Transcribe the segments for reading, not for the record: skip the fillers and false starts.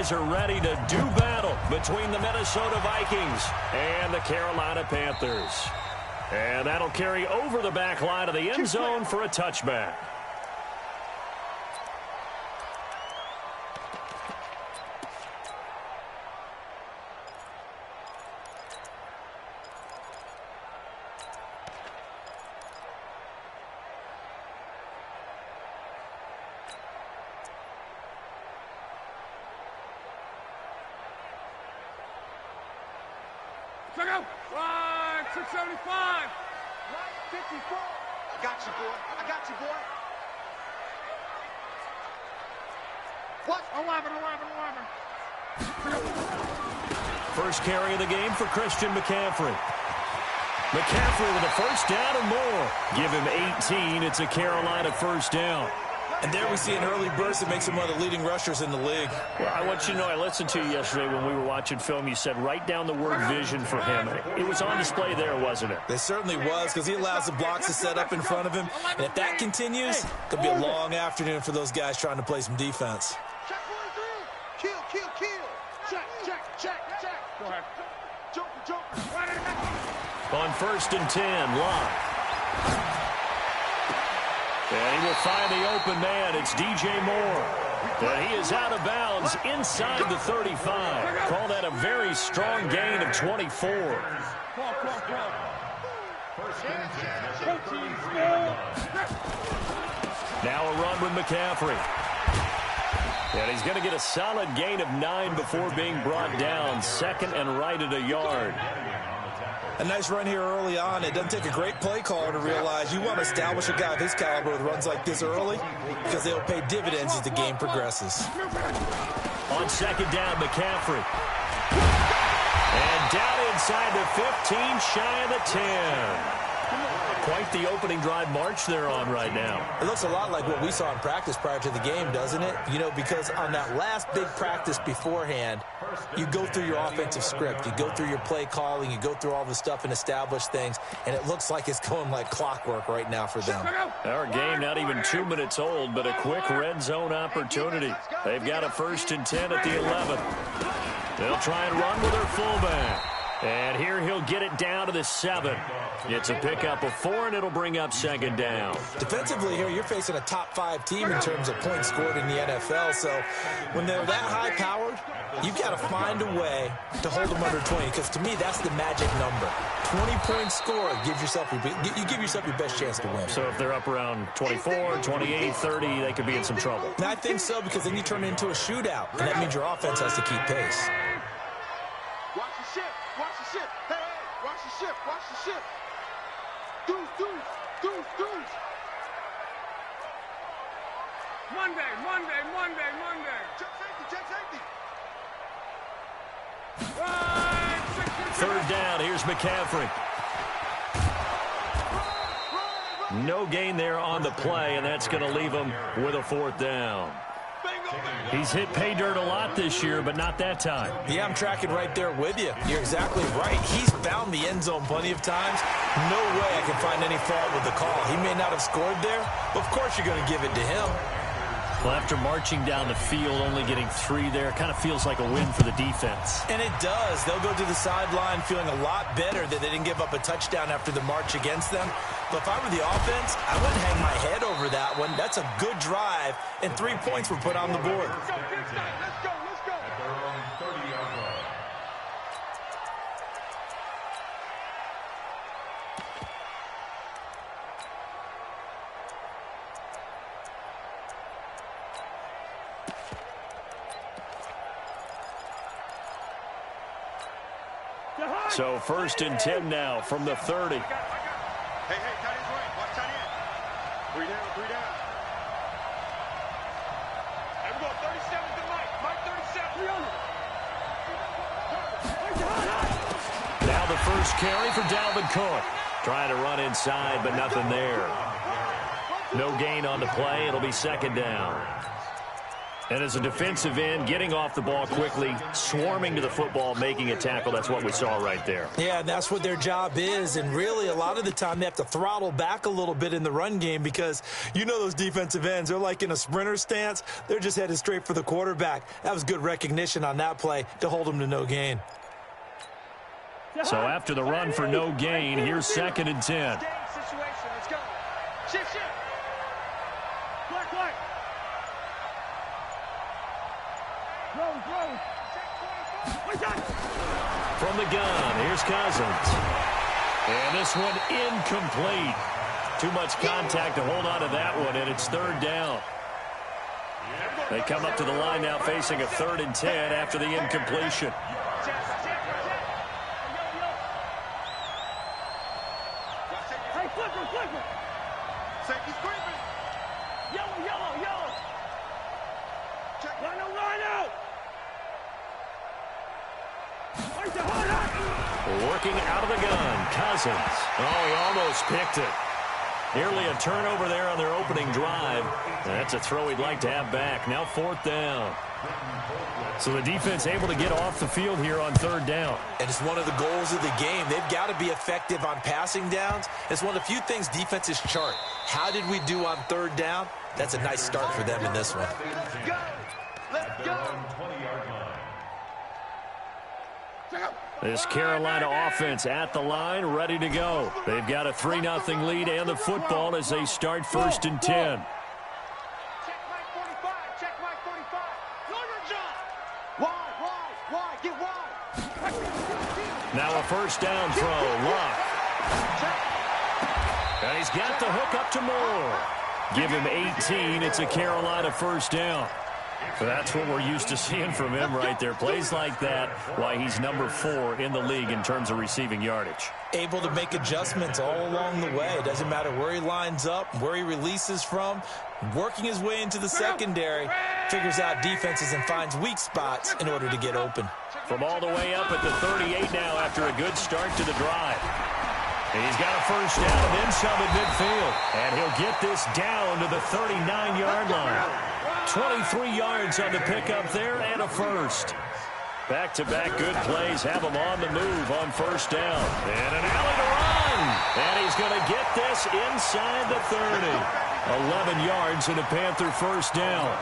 guys are ready to do battle between the Minnesota Vikings and the Carolina Panthers. And that'll carry over the back line of the end zone for a touchback. Check out. 675. 54. I got you, boy. I got you, boy. What? 11. First carry of the game for Christian McCaffrey. McCaffrey with a first down and more. Give him 18. It's a Carolina first down. And there we see an early burst that makes him one of the leading rushers in the league. Well, I want you to know, I listened to you yesterday when we were watching film. You said write down the word vision for him. It was on display there, wasn't it? It certainly was, because he allows the blocks to set up in front of him. And if that continues, it could be a long afternoon for those guys trying to play some defense. Check 1 3. Kill. Check. Go ahead. Jump. On 1st and 10, Locke. And he will find the open man. It's DJ Moore. And he is out of bounds inside the 35. Call that a very strong gain of 24. Now a run with McCaffrey. And he's going to get a solid gain of 9 before being brought down. Second and right at a yard. A nice run here early on. It doesn't take a great play caller to realize you want to establish a guy of his caliber with runs like this early, because they'll pay dividends as the game progresses. On second down, McCaffrey. And down inside the 15, shy of the 10. Quite the opening drive march they're on right now. It looks a lot like what we saw in practice prior to the game, doesn't it? You know, because on that last big practice beforehand, you go through your offensive script. You go through your play calling. You go through all the stuff and establish things. And it looks like it's going like clockwork right now for them. Our game not even 2 minutes old, but a quick red zone opportunity. They've got a 1st and 10 at the 11. They'll try and run with their fullback. And here he'll get it down to the 7. It's a pickup of 4, and it'll bring up second down. Defensively here, you're facing a top-5 team in terms of points scored in the NFL. So when they're that high-powered, you've got to find a way to hold them under 20, because to me, that's the magic number. 20 points scored gives yourself you give yourself your best chance to win. So if they're up around 24, 28, 30, they could be in some trouble. And I think so, because then you turn it into a shootout, and that means your offense has to keep pace. Watch the ship. Hey, watch the ship. Deuce. Monday. Check safety. Third down, here's McCaffrey. No gain there on the play, and that's going to leave him with a 4th down. He's hit pay dirt a lot this year, but not that time. Yeah, I'm tracking right there with you. You're exactly right. He's found the end zone plenty of times. No way I can find any fault with the call. He may not have scored there, but of course you're going to give it to him. Well, after marching down the field, only getting 3 there, kind of feels like a win for the defense. And it does. They'll go to the sideline feeling a lot better that they didn't give up a touchdown after the march against them. But if I were the offense, I wouldn't hang my head over that one. That's a good drive, and 3 points were put on the board. Let's go. So 1st and 10 now from the 30. Hey, tight end's right. Watch tight end. 3 down. Hey, we go 37 to Mike 37. Now the first carry for Dalvin Cook. Trying to run inside, but nothing there. No gain on the play. It'll be second down. And as a defensive end, getting off the ball quickly, swarming to the football, making a tackle, that's what we saw right there. Yeah, and that's what their job is. And really, a lot of the time, they have to throttle back a little bit in the run game because you know those defensive ends, they're like in a sprinter stance. They're just headed straight for the quarterback. That was good recognition on that play to hold them to no gain. So after the run for no gain, here's 2nd and 10. Let's go. Shift. Black. From the gun, here's Cousins. And this one incomplete. Too much contact to hold on to that one, and it's 3rd down. They come up to the line now facing a 3rd and 10 after the incompletion. Hey, flipper. Safety's creeping. Yellow. Check. Line out. Working out of the gun, Cousins. Oh, he almost picked it. Nearly a turnover there on their opening drive. That's a throw he'd like to have back. Now 4th down. So the defense able to get off the field here on 3rd down. And it's one of the goals of the game. They've got to be effective on passing downs. It's one of the few things defenses chart. How did we do on 3rd down? That's a nice start for them in this one. Let's go. This Carolina offense at the line, ready to go. They've got a 3-0 lead and the football as they start 1st and 10. Check my 45. Your job. Wide. Get wide. Now a 1st down throw. Luck. And he's got the hook up to Moore. Give him 18. It's a Carolina 1st down. That's what we're used to seeing from him right there. Plays like that, why he's number 4 in the league in terms of receiving yardage. Able to make adjustments all along the way. Doesn't matter where he lines up, where he releases from. Working his way into the secondary, figures out defenses and finds weak spots in order to get open. From all the way up at the 38 now after a good start to the drive. And he's got a 1st down and then some at midfield. And he'll get this down to the 39-yard line. 23 yards on the pickup there and a 1st. Back-to-back good plays have him on the move on 1st down. And an alley to run. And he's going to get this inside the 30. 11 yards and a Panther 1st down.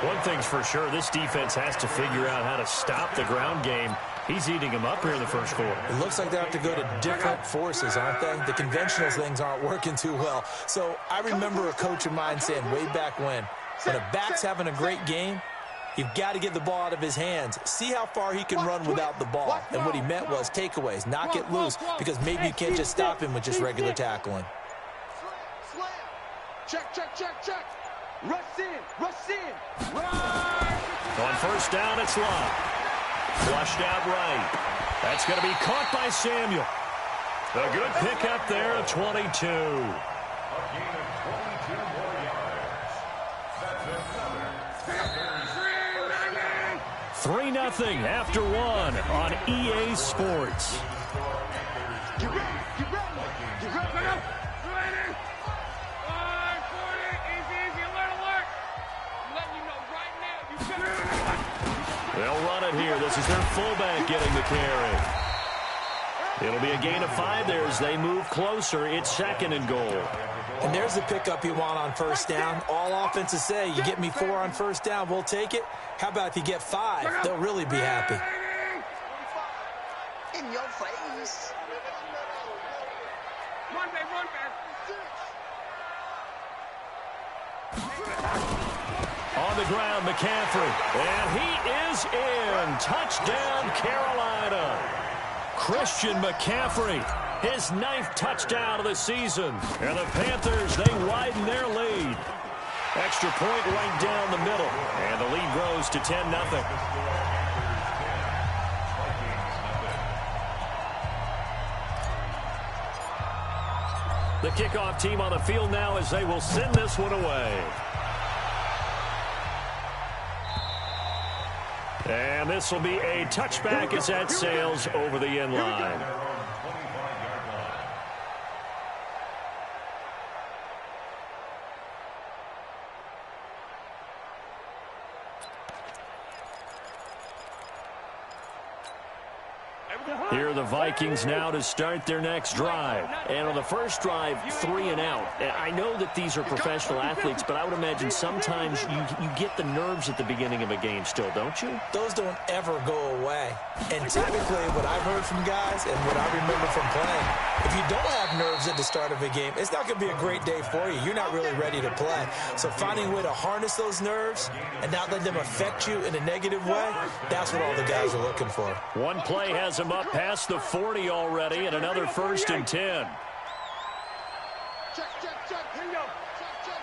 One thing's for sure, this defense has to figure out how to stop the ground game. He's eating them up here in the 1st quarter. It looks like they have to go to different forces, aren't they? The conventional things aren't working too well. So I remember a coach of mine saying way back when a back's having a great game, you've got to get the ball out of his hands. See how far he can run without the ball. And what he meant was takeaways, knock it loose, because maybe you can't just stop him with just regular tackling. Slam. Check. Rush in. On 1st down, it's Love. Flushed out right. That's going to be caught by Samuel. A good pickup there at 22. 3-0 after 1 on EA Sports. Get ready. They'll run it here. This is their fullback getting the carry. It'll be a gain of 5 there as they move closer. It's 2nd and goal. And there's the pickup you want on 1st down. All offenses say, you get me 4 on 1st down, we'll take it. How about if you get 5? They'll really be happy. In your face. Run back. On the ground, McCaffrey. And he is in. Touchdown, Carolina. Christian McCaffrey, his 9th touchdown of the season. And the Panthers, they widen their lead. Extra point right down the middle. And the lead grows to 10-0. The kickoff team on the field now as they will send this one away. And this will be a touchback as that sails over the end line. Here are the Vikings now to start their next drive. And on the first drive, 3 and out. I know that these are professional athletes, but I would imagine sometimes you get the nerves at the beginning of a game still, don't you? Those don't ever go away. And typically what I've heard from guys and what I remember from playing, if you don't have nerves at the start of a game, it's not going to be a great day for you. You're not really ready to play. So finding a way to harness those nerves and not let them affect you in a negative way, that's what all the guys are looking for. One play has them up past the 40 already, and another 1st and 10. Check. Here you go. Check.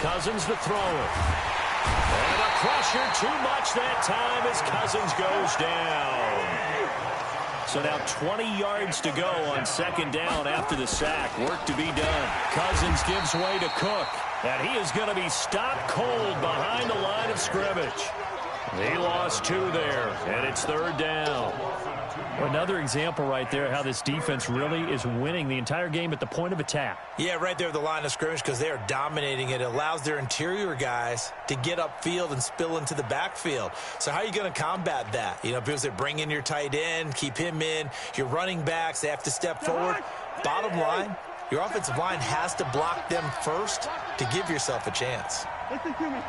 Cousins to throw it. And a pressure too much that time as Cousins goes down. So now 20 yards to go on 2nd down after the sack. Work to be done. Cousins gives way to Cook. And he is going to be stopped cold behind the line of scrimmage. He lost 2 there, and it's 3rd down. Another example right there how this defense really is winning the entire game at the point of attack. Yeah, right there at the line of scrimmage because they are dominating it. It allows their interior guys to get upfield and spill into the backfield. So how are you going to combat that? You know, because they bring in your tight end, keep him in. Your running backs, they have to step forward. Bottom line, your offensive line has to block them first to give yourself a chance. Listen to me.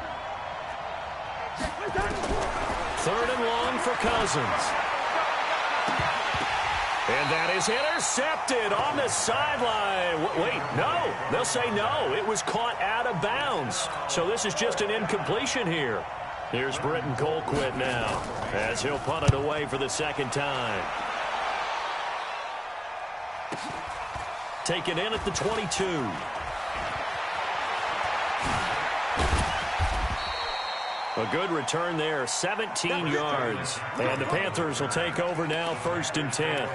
3rd and long for Cousins. And that is intercepted on the sideline. Wait, no. They'll say no. It was caught out of bounds. So this is just an incompletion here. Here's Britton Colquitt now as he'll punt it away for the 2nd time. Taken in at the 22. A good return there, 17 yards. And the Panthers will take over now, 1st and 10.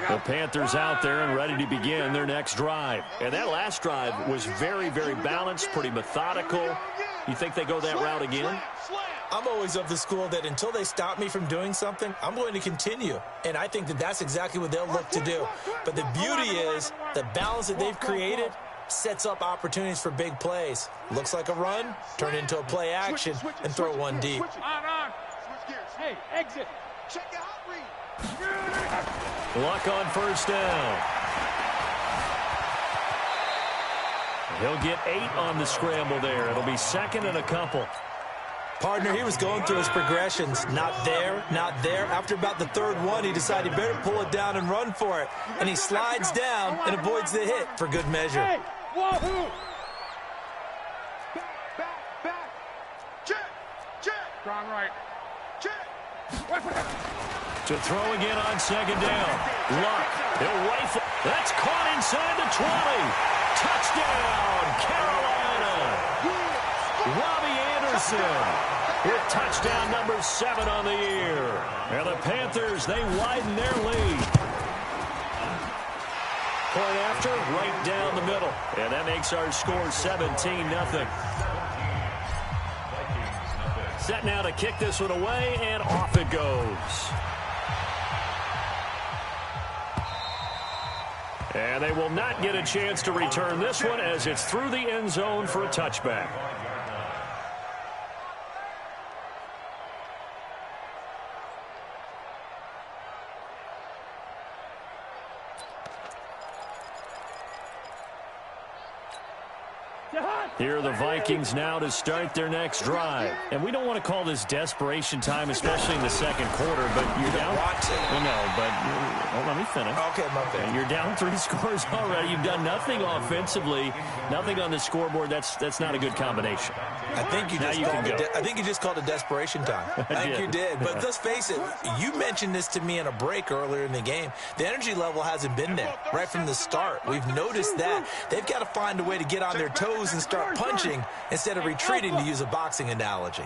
The Panthers out there and ready to begin their next drive. And that last drive was very, very balanced, pretty methodical. You think they go that route again? I'm always of the school that until they stop me from doing something, I'm going to continue. And I think that that's exactly what they'll look to do. But the beauty is the balance that they've created sets up opportunities for big plays. Looks like a run, turn into a play action, and throw one deep. On. Hey, exit. Check your hot read. Luck on 1st down. He'll get 8 on the scramble there. It'll be 2nd and a couple. Partner, he was going through his progressions. Not there, not there. After about the 3rd one, he decided he better pull it down and run for it. And he slides down and avoids the hit for good measure. Hey, wahoo! Back. Check. Strong right. Check. To throw again on 2nd down. Luck. He'll rifle. That's caught inside the 20. Touchdown, Carolina. Robbie Anderson with touchdown number 7 on the year. And the Panthers, they widen their lead. Point after, right down the middle. And that makes our score 17-0. Set now to kick this one away, and off it goes. And they will not get a chance to return this one as it's through the end zone for a touchback. Here are the Vikings now to start their next drive. And we don't want to call this desperation time, especially in the 2nd quarter, but you're down. Well, no, but let me finish. Okay, my bad. You're down 3 scores already. You've done nothing offensively, nothing on the scoreboard. That's not a good combination. I think you just called it desperation time. I think you did. But let's face it, you mentioned this to me in a break earlier in the game. The energy level hasn't been there right from the start. We've noticed that. They've got to find a way to get on their toes and start punching instead of retreating, to use a boxing analogy.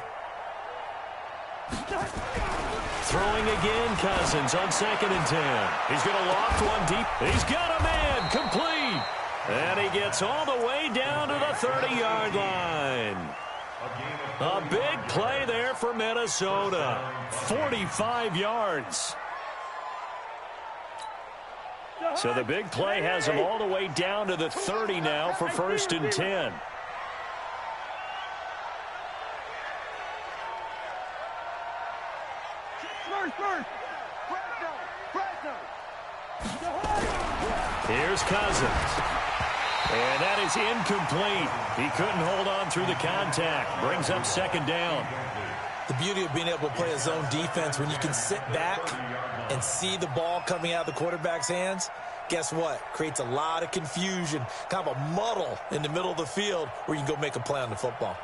Throwing again, Cousins on 2nd and 10. He's going to loft one deep. He's got a man, complete. And he gets all the way down to the 30-yard line. A big play there for Minnesota. 45 yards. So the big play has him all the way down to the 30 now for 1st and 10. Cousins. And that is incomplete. He couldn't hold on through the contact. Brings up second down. The beauty of being able to play a zone defense when you can sit back and see the ball coming out of the quarterback's hands, guess what? Creates a lot of confusion, kind of a muddle in the middle of the field where you can go make a play on the football.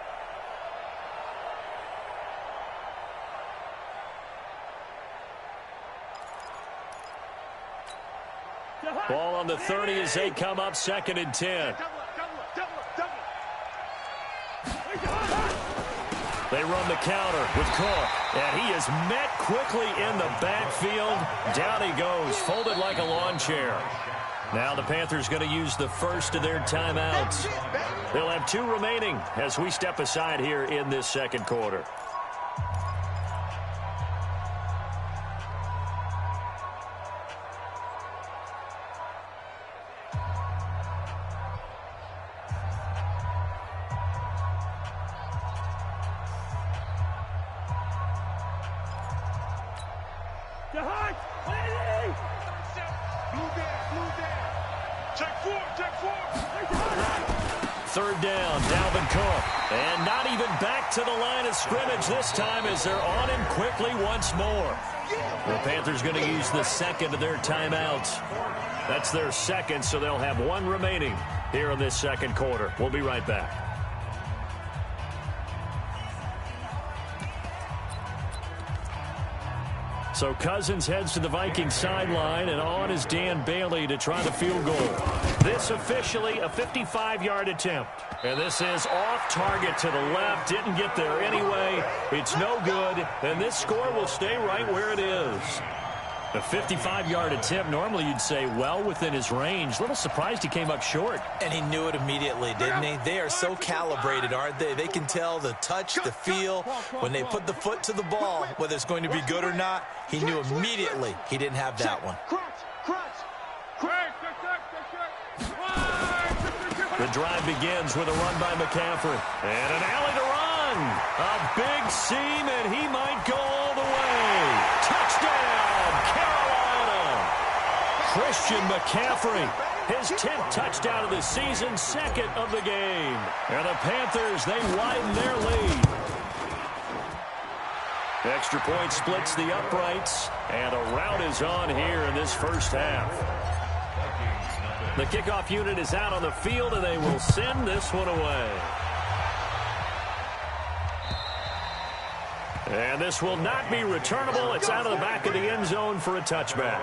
Ball on the 30 as they come up second and 10. They run the counter with Cook, and he is met quickly in the backfield. Down he goes, folded like a lawn chair. Now the Panthers going to use the first of their timeouts. They'll have 2 remaining as we step aside here in this second quarter. Third down, Dalvin Cook. And not even back to the line of scrimmage this time as they're on him quickly once more. The Panthers going to use the second of their timeouts. That's their second, so they'll have 1 remaining here in this second quarter. We'll be right back. So Cousins heads to the Vikings sideline, and on is Dan Bailey to try the field goal. This officially a 55-yard attempt. And this is off target to the left. Didn't get there anyway. It's no good. And this score will stay right where it is. A 55-yard attempt, normally you'd say well within his range. A little surprised he came up short. And he knew it immediately, didn't he? They are so calibrated, aren't they? They can tell the touch, the feel. When they put the foot to the ball, whether it's going to be good or not, he knew immediately he didn't have that one. The drive begins with a run by McCaffrey. And an alley to run. A big seam, and he might go all the way. Touchdown, Carolina. Christian McCaffrey, his 10th touchdown of the season, 2nd of the game. And the Panthers, they widen their lead. Extra point splits the uprights, and a rout is on here in this first half. The kickoff unit is out on the field, and they will send this one away. And this will not be returnable. It's out of the back of the end zone for a touchback.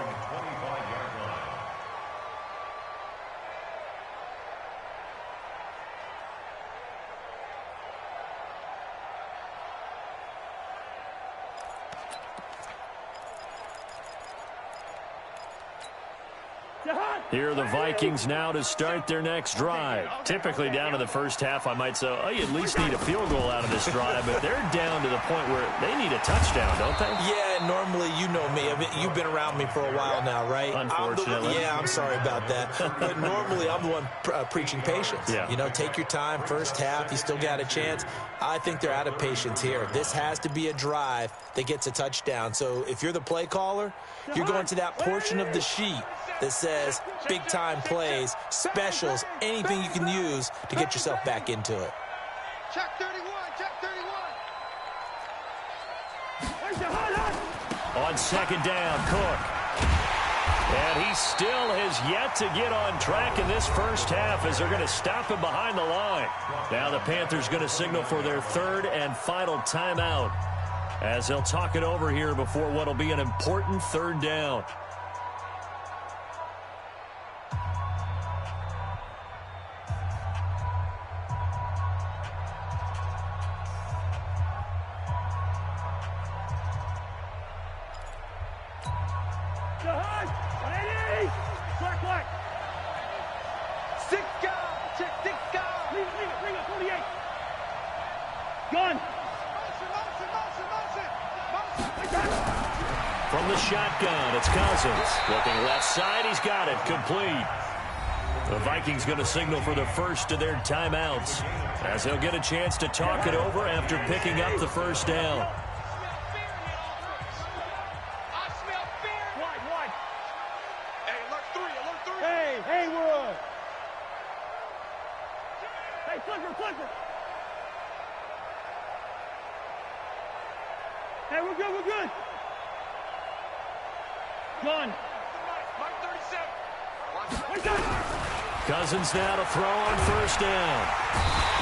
Here are the Vikings now to start their next drive. Typically down to the first half, I might say, oh, you at least need a field goal out of this drive, but they're down to the point where they need a touchdown, don't they? Yeah, normally, you know me. I mean, you've been around me for a while now, right? Unfortunately. I'm sorry about that. But normally, I'm the one preaching patience. Yeah. You know, take your time, first half, you still got a chance. I think they're out of patience here. This has to be a drive that gets a touchdown. So if you're the play caller, you're going to that portion of the sheet that says big-time plays, specials, anything you can use to get yourself back into it. Check 31, check 31. On second down, Cook. And he still has yet to get on track in this first half as they're going to stop him behind the line. Now the Panthers going to signal for their 3rd and final timeout as they'll talk it over here before what will be an important 3rd down. From the shotgun, it's Cousins. Looking left side, he's got it. Complete. The Vikings going to signal for the first of their timeouts as they'll get a chance to talk it over after picking up the first down. Hey, Wood. Hey, flicker. Hey, we're good. Gun. Cousins now to throw on first down.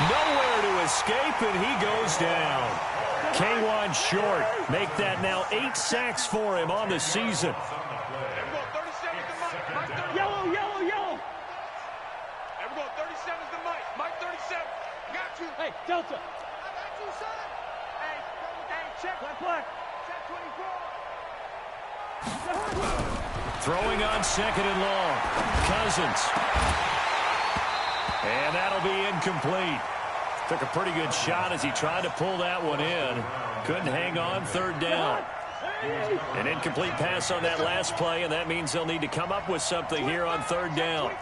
Nowhere to escape, and he goes down. K1 short. Make that now 8 sacks for him on the season. Yellow. There we go, 37's the Mike. Mike 37. Got you. Hey, Delta. I got you, son. Hey, check. Black. Check 24. Throwing on second and long. Cousins. And that'll be incomplete. Took a pretty good shot as he tried to pull that one in. Couldn't hang on third down. An incomplete pass on that last play, and that means they'll need to come up with something here on third down.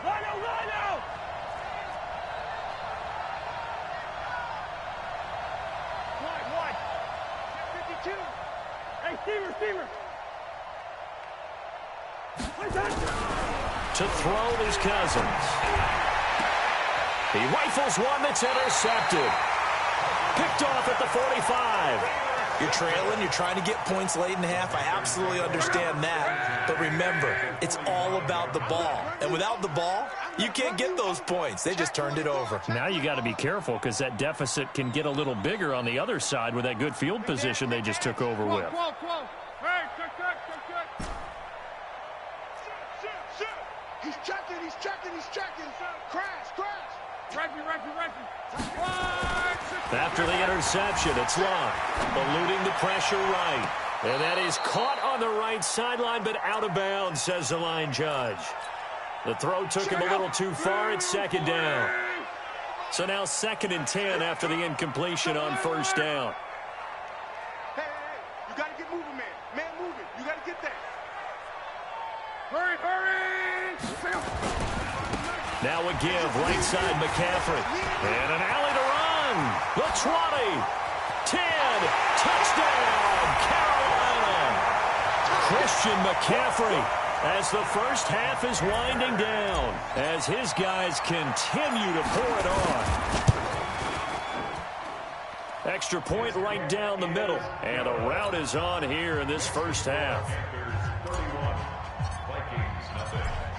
Wide. 52. Hey, Steamer. To throw is Cousins. He rifles one that's intercepted. Picked off at the 45. You're trailing, you're trying to get points late in the half. I absolutely understand that. But remember, it's all about the ball. And without the ball, you can't get those points. They just turned it over. Now you got to be careful because that deficit can get a little bigger on the other side with that good field position they just took over with. Whoa. Hey, check. He's checking. Crash. Rifle. After the interception, it's Locke, eluding the pressure right. And that is caught on the right sideline, but out of bounds, says the line judge. The throw took him a little too far at second down. So now 2nd and 10 after the incompletion on first down. Hey, you got to get moving, man. Man moving. You got to get that. Hurry. Now a give, right side McCaffrey. And an alley to run. The 20, 10, touchdown, Carolina. Christian McCaffrey as the first half is winding down, as his guys continue to pour it on. Extra point right down the middle, and a rout is on here in this first half.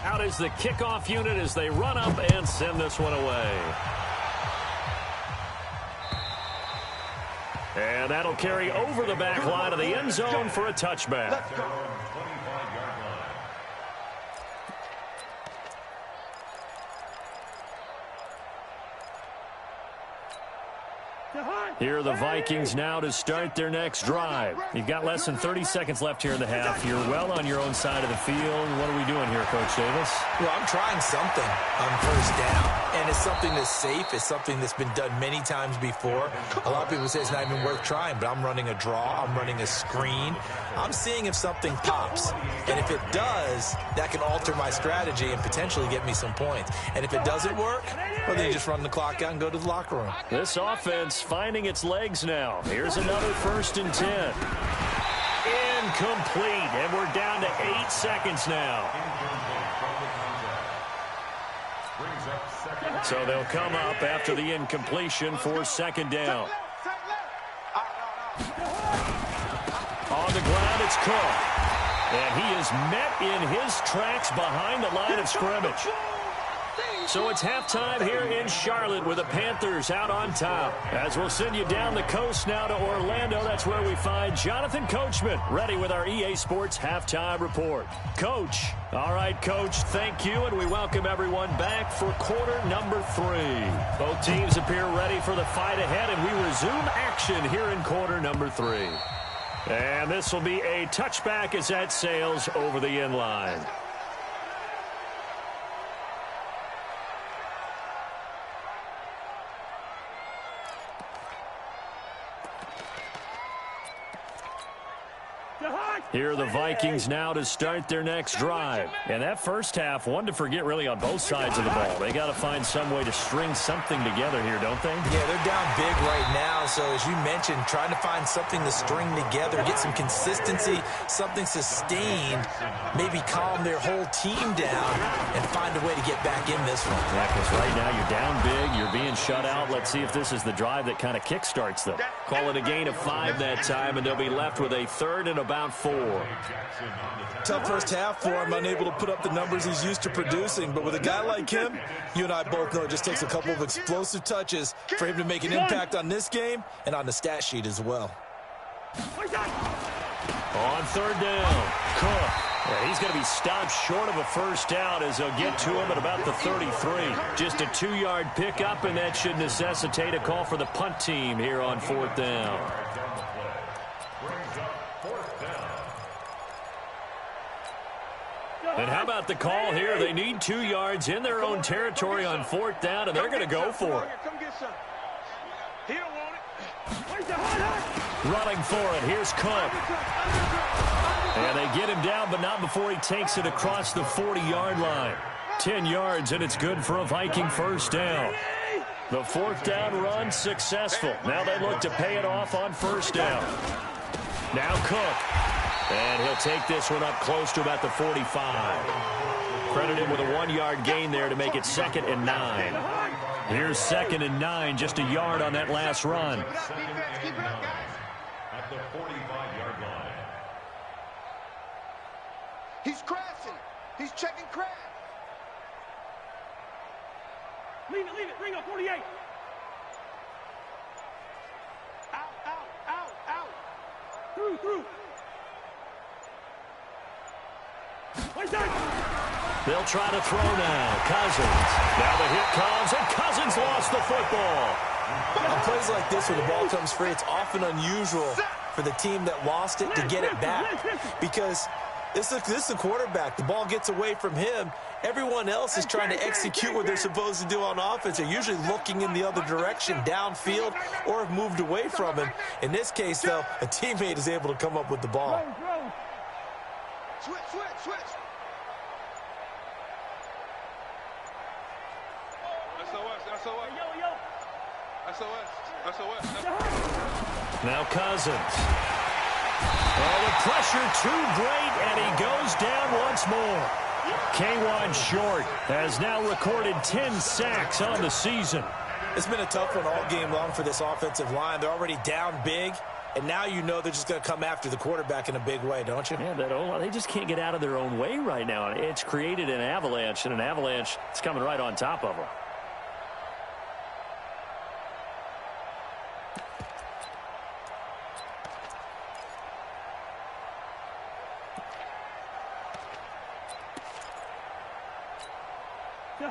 Out is the kickoff unit as they run up and send this one away. And that'll carry over the back line of the end zone for a touchback. Here are the Vikings now to start their next drive. You've got less than 30 seconds left here in the half. You're well on your own side of the field. What are we doing here, Coach Davis? Well, I'm trying something on first down. And it's something that's safe. It's something that's been done many times before. A lot of people say it's not even worth trying, but I'm running a draw. I'm running a screen. I'm seeing if something pops. And if it does, that can alter my strategy and potentially get me some points. And if it doesn't work, well, then you just run the clock out and go to the locker room. This offense finding its legs now. Here's another 1st and 10. Incomplete. And we're down to 8 seconds now. So they'll come up after the incompletion for 2nd down. On the ground, it's Cook. And he is met in his tracks behind the line of scrimmage. So it's halftime here in Charlotte with the Panthers out on top. As we'll send you down the coast now to Orlando, that's where we find Jonathan Coachman ready with our EA Sports Halftime Report. Coach. All right, Coach, thank you, and we welcome everyone back for quarter number 3. Both teams appear ready for the fight ahead, and we resume action here in quarter number 3. And this will be a touchback as that sails over the end line. Here are the Vikings now to start their next drive. And that first half, one to forget really on both sides of the ball. They got to find some way to string something together here, don't they? Yeah, they're down big right now. So as you mentioned, trying to find something to string together, get some consistency, something sustained, maybe calm their whole team down and find a way to get back in this one. Yeah, because right now you're down big, you're being shut out. Let's see if this is the drive that kind of kickstarts them. Call it a gain of 5 that time, and they'll be left with a 3rd and about 4. Tough first half for him, unable to put up the numbers he's used to producing. But with a guy like him, you and I both know it just takes a couple of explosive touches for him to make an impact on this game and on the stat sheet as well. On 3rd down, Cook. Yeah, he's going to be stopped short of a first down as they'll get to him at about the 33. Just a 2-yard pickup, and that should necessitate a call for the punt team here on 4th down. And how about the call here? They need 2 yards in their own territory on 4th down, and they're going to go for it. Running for it. Here's Cook. And they get him down, but not before he takes it across the 40-yard line. 10 yards, and it's good for a Viking first down. The 4th down run successful. Now they look to pay it off on 1st down. Now Cook. And he'll take this one up close to about the 45. Credited with a 1-yard gain there to make it 2nd and 9. Here's 2nd and 9, just a yard on that last run. At the 45-yard line. He's crashing. He's checking crash. Leave it, bring up 48. Out. Through. They'll try to throw now. Cousins. Now the hit comes, and Cousins lost the football. On plays like this where the ball comes free, it's often unusual for the team that lost it to get it back. Because this is the quarterback. The ball gets away from him. Everyone else is trying to execute what they're supposed to do on offense. They're usually looking in the other direction, downfield, or have moved away from him. In this case, though, a teammate is able to come up with the ball. Switch. SOS. Now Cousins. Oh, the pressure too great, and he goes down once more. K1 Short has now recorded 10 sacks on the season. It's been a tough one all game long for this offensive line. They're already down big, and now you know they're just going to come after the quarterback in a big way, don't you? Yeah, they just can't get out of their own way right now. It's created an avalanche, and an avalanche is coming right on top of them.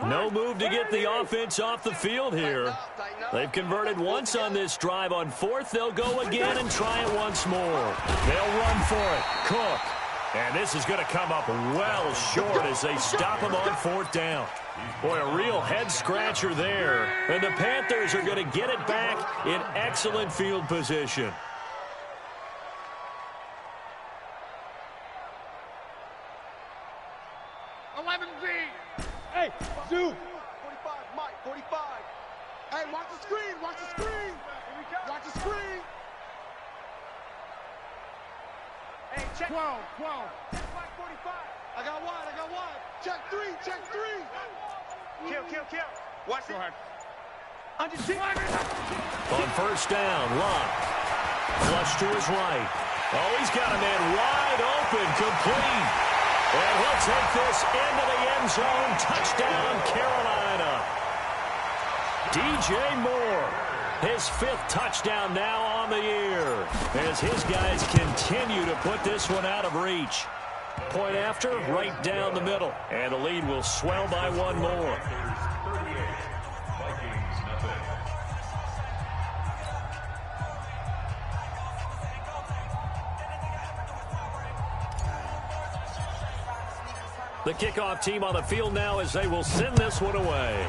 No move to get the offense off the field here. They've converted once on this drive. On 4th, they'll go again and try it once more. They'll run for it. Cook. And this is going to come up well short as they stop him on 4th down. Boy, a real head-scratcher there. And the Panthers are going to get it back in excellent field position. Hey, Sue. 45, Mike, 45. Hey, watch the screen. Watch the screen. Hey, check. 12. Check 45. I got wide. Check 3. Kill. Watch it. Under 6. On 1st down, Locke. Flush to his right. Oh, he's got a man wide open, complete. And he'll take this into the end zone. Touchdown, Carolina. DJ Moore, his 5th touchdown now on the year, as his guys continue to put this one out of reach. Point after, right down the middle, and the lead will swell by 1 more. The kickoff team on the field now as they will send this one away.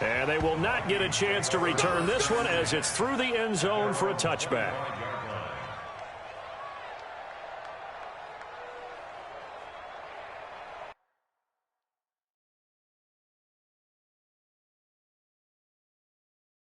And they will not get a chance to return this one as it's through the end zone for a touchback.